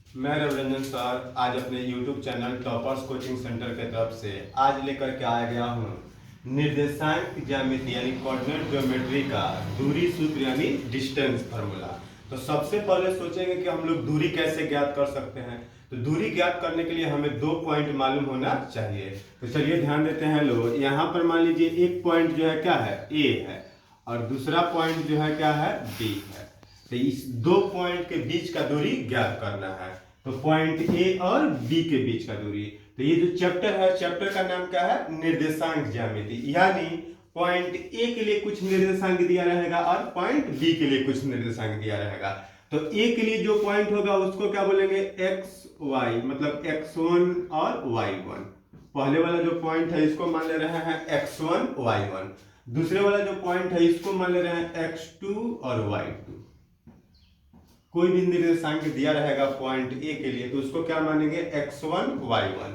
मैं रविरंजन सर आज अपने YouTube channel toppers coaching centre के तरफ से आज लेकर के आ गया हूँ निर्देशांक ज्यामिति यानी कोऑर्डिनेट ज्योमेट्री का दूरी सूत्र यानी डिस्टेंस फार्मूला। तो सबसे पहले सोचेंगे कि हम लोग दूरी कैसे ज्ञात कर सकते हैं। तो दूरी ज्ञात करने के लिए हमें दो पॉइंट मालूम होना चाहिए। तो चलिए ध्यान देते हैं लोग, यहाँ पर मान लीजिए एक पॉइंट जो है क्या है, ए है, और दूसरा पॉइंट जो है क्या है, बी है। तो इस दो पॉइंट के बीच का दूरी ज्ञात करना है। तो पॉइंट ए और बी के बीच का दूरी। तो ये जो चैप्टर है, चैप्टर का नाम क्या है, निर्देशांक ज्यामिति। यानी पॉइंट ए के लिए कुछ निर्देशांक दिया रहेगा और पॉइंट बी के लिए कुछ निर्देशांक दिया रहेगा। तो ए के लिए जो पॉइंट होगा उसको क्या बोलेंगे, एक्स वाई, मतलब x1 और y1। पहले वाला जो पॉइंट है इसको मान ले रहे हैं x1 y1। दूसरे वाला जो पॉइंट है इसको मान ले रहे हैं x2 और y2। कोई भी निर्देशांक दिया रहेगा पॉइंट ए के लिए तो उसको क्या मानेंगे, x1 y1,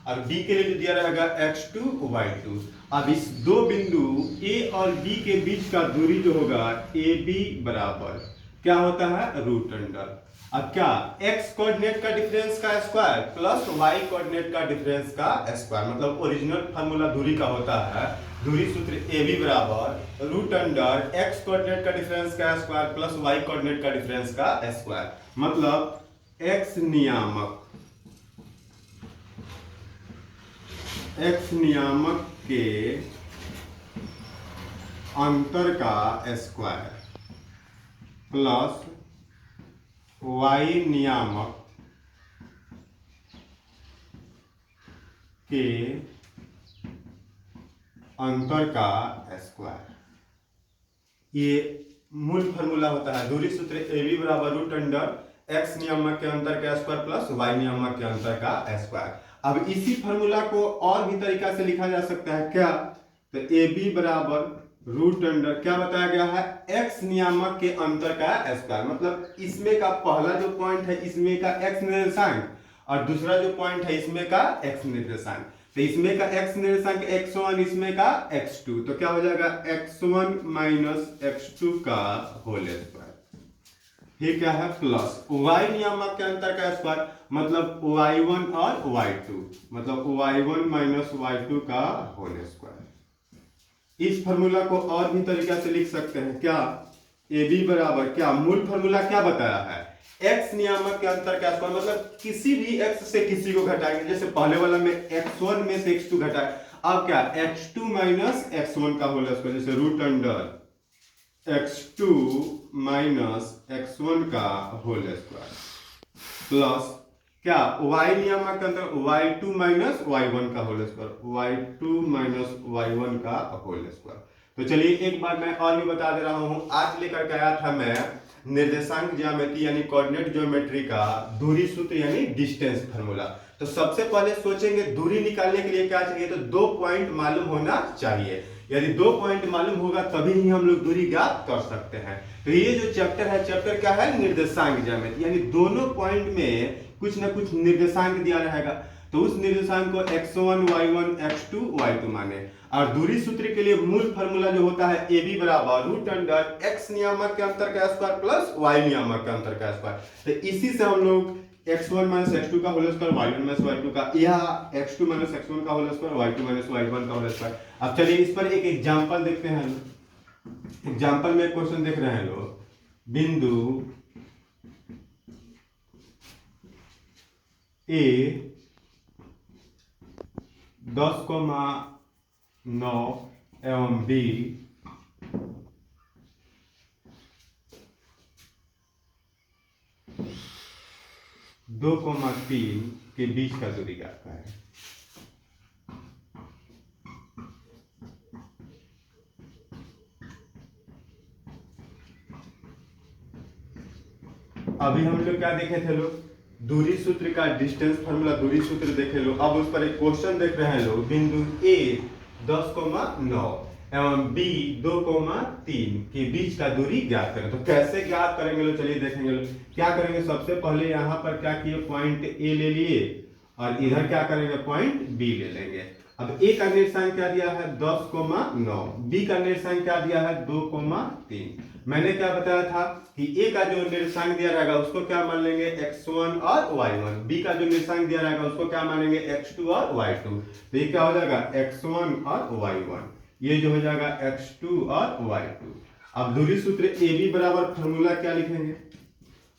और बी के लिए जो दिया रहेगा x2 y2। अब इस दो बिंदु ए और बी के बीच का दूरी जो होगा ए बी बराबर क्या होता है, रूट अंडर। अब क्या, x कोऑर्डिनेट का डिफरेंस का स्क्वायर प्लस y कोऑर्डिनेट का डिफरेंस का स्क्वायर, मतलब ओरिजिनल फार्मूला दूरी का होता है दूरी सूत्र ए बी बराबर रूट अंडर x कोऑर्डिनेट का डिफरेंस का स्क्वायर प्लस y कोऑर्डिनेट का डिफरेंस का स्क्वायर। मतलब x नियामक के अंतर का स्क्वायर प्लस y नियामक के अंतर का स्क्वायर। ये मूल फार्मूला होता है दूरी सूत्र ए बी बराबर रूट अंडर x नियामक के अंतर का स्क्वायर प्लस y नियामक के अंतर का स्क्वायर। अब इसी फार्मूला को और भी तरीका से लिखा जा सकता है क्या, तो ए बी बराबर रूट अंडर क्या बताया गया है, x नियामक के अंतर का स्क्वायर। मतलब इसमें का पहला जो पॉइंट है इसमें का x निर्देशांक और दूसरा जो पॉइंट है इसमें का x निर्देशांक। तो इसमें का x निर्देशांक x1, इसमें का x2, तो क्या हो जाएगा x1 माइनस x2 का होल स्क्वायर। ये क्या है, प्लस y नियामक के अंतर का स्क्वायर, मतलब y1 और y2, मतलब y1 माइनस y2 का होल स्क्वायर। इस फार्मूला को और भी तरीका से लिख सकते हैं क्या, ए बी बराबर क्या, मूल फार्मूला क्या बताया है, x नियामक के अंतर का स्क्वायर, मतलब किसी भी x से किसी को घटाएंगे। जैसे पहले वाला में x1 में से x2 घटाए, अब क्या x2 माइनस x1 का होल स्क्वायर, जैसे root under x2 minus x1 का होल स्क्वायर प्लस क्या, y नियामक के अंदर y2 माइनस y1 का whole square, y2 minus y1 का होल स्क्वायर। तो चलिए एक बार मैं और भी बता दे रहा हूं, आज लेकर के आया था मैं निर्देशांक ज्यामिति यानी कोऑर्डिनेट ज्योमेट्री का दूरी सूत्र यानी डिस्टेंस फार्मूला। तो सबसे पहले सोचेंगे दूरी निकालने के लिए क्या चाहिए, तो दो पॉइंट मालूम होना चाहिए। यदि दो पॉइंट मालूम होगा तभी ही हम लोग दूरी ज्ञात कर सकते हैं। तो ये जो चैप्टर है, चैप्टर क्या है, निर्देशांक ज्यामिति, यानी दोनों पॉइंट में कुछ ना कुछ निर्देशांक दिया रहेगा। तो उस निर्देशांक को x1 y1 x2 y2 माने। और दूरी सूत्र के लिए मूल फार्मूला जो होता है ए बी बराबर रूट अंडर x नियामक के अंतर का स्क्वायर प्लस y नियामक के अंतर का स्क्वायर। तो इसी से हम लोग x1 माइनस x2 का whole square y1 minus y2 का, या x2 माइनस x1 का whole square y2 minus y1 का होल स्क्वायर। अब चलिए इस पर एक एग्जांपल देखते हैं। एग्जांपल में क्वेश्चन देख रहे हैं लोग, बिंदु ए 10,9 एवं बी 2,3 के बीच का दूरी ज्ञात है। अभी हम लोग क्या देखे थे लोग, दूरी सूत्र का डिस्टेंस फार्मूला दूरी सूत्र देखे लो। अब उस पर एक क्वेश्चन देख रहे हैं लोग, बिंदु ए 10,9 एवं बी 2,3 के बीच का दूरी ज्ञात करें। तो कैसे ज्ञात करेंगे लोग, चलिए देखेंगे लोग। क्या करेंगे, सबसे पहले यहाँ पर क्या किए, पॉइंट ए ले लिए और इधर क्या करेंगे, पॉइंट बी ले लेंगे। अब ए का निर्देशांक क्या दिया है, 10,9, बी का निर्देशांक क्या दिया है, 2,3। मैंने क्या बताया था कि ए का जो निर्देशांक दिया रहेगा उसको क्या मान लेंगे x1 और y1, बी का जो निर्देशांक दिया रहेगा उसको क्या मानेंगे x2 और y2। तो ये क्या हो जाएगा x1 और y1, ये जो हो जाएगा x2 और y2। अब दूरी सूत्र AB बराबर फार्मूला क्या लिखेंगे,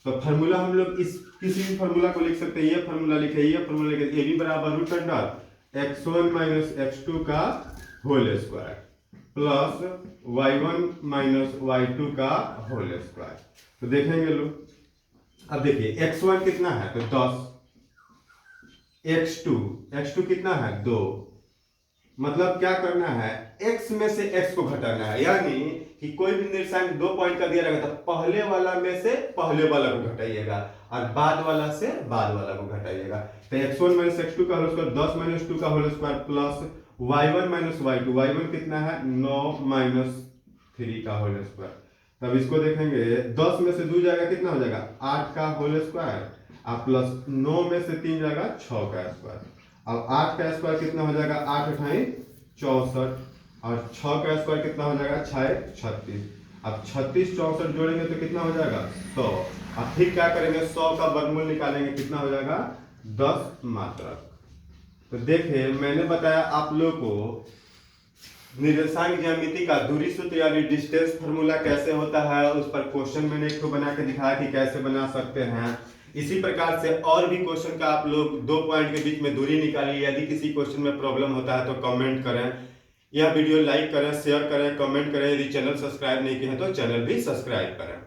तो फार्मूला हम लोग इस किसी भी फार्मूला को लिख सकते हैं, ये फार्मूला लिखे, ये फार्मूला लिखे, AB बराबर root under x1 minus x2 का whole square plus y1 minus y2 का होल स्क्वायर। तो देखेंगे लोग, अब देखिए x1 कितना है तो 10, x2 कितना है 2, मतलब क्या करना है x में से x को घटाना है, यानी कि कोई भी निर्देशांक 2 पॉइंट का दिया रहेगा तो पहले वाला में से पहले वाला को घटाइएगा और बाद वाला से बाद वाला को घटाइएगा। तो x1 माइनस x2 का होल स्क्वायर 10 माइनस 2 का whole square plus y1 minus y2, y1 कितना है 9 माइनस 3 का होल स्क्वायर। तब इसको देखेंगे 10 में से 2 जाएगा कितना हो जाएगा 8 का होल स्क्वायर और प्लस 9 में से 3 जाएगा 6 का स्क्वायर। अब 8 का स्क्वायर कितना हो जाएगा 8 अठाई 64 और 6 का स्क्वायर कितना हो जाएगा 6 36। अब 36 64 जोड़ेंगे तो कितना हो जाएगा 100। अब फिर क्या करेंगे 100 का वर्गमूल निकालेंगे, कितना हो जाएगा 10 मात्रक। तो देखिए मैंने बताया आप लोग को निर्देशांक ज्यामिति का दूरी सूत्र यानी डिस्टेंस फार्मूला कैसे होता है, उस पर क्वेश्चन मैंने एक तो बना के दिखाया कि कैसे बना सकते हैं। इसी प्रकार से और भी क्वेश्चन का आप लोग 2 पॉइंट के बीच में दूरी निकालिए। यदि किसी क्वेश्चन में प्रॉब्लम होता है तो कमेंट करें, यह वीडियो लाइक करें, शेयर करें, कमेंट करें। यदि चैनल सब्सक्राइब नहीं किए हैं तो चैनल भी सब्सक्राइब करें।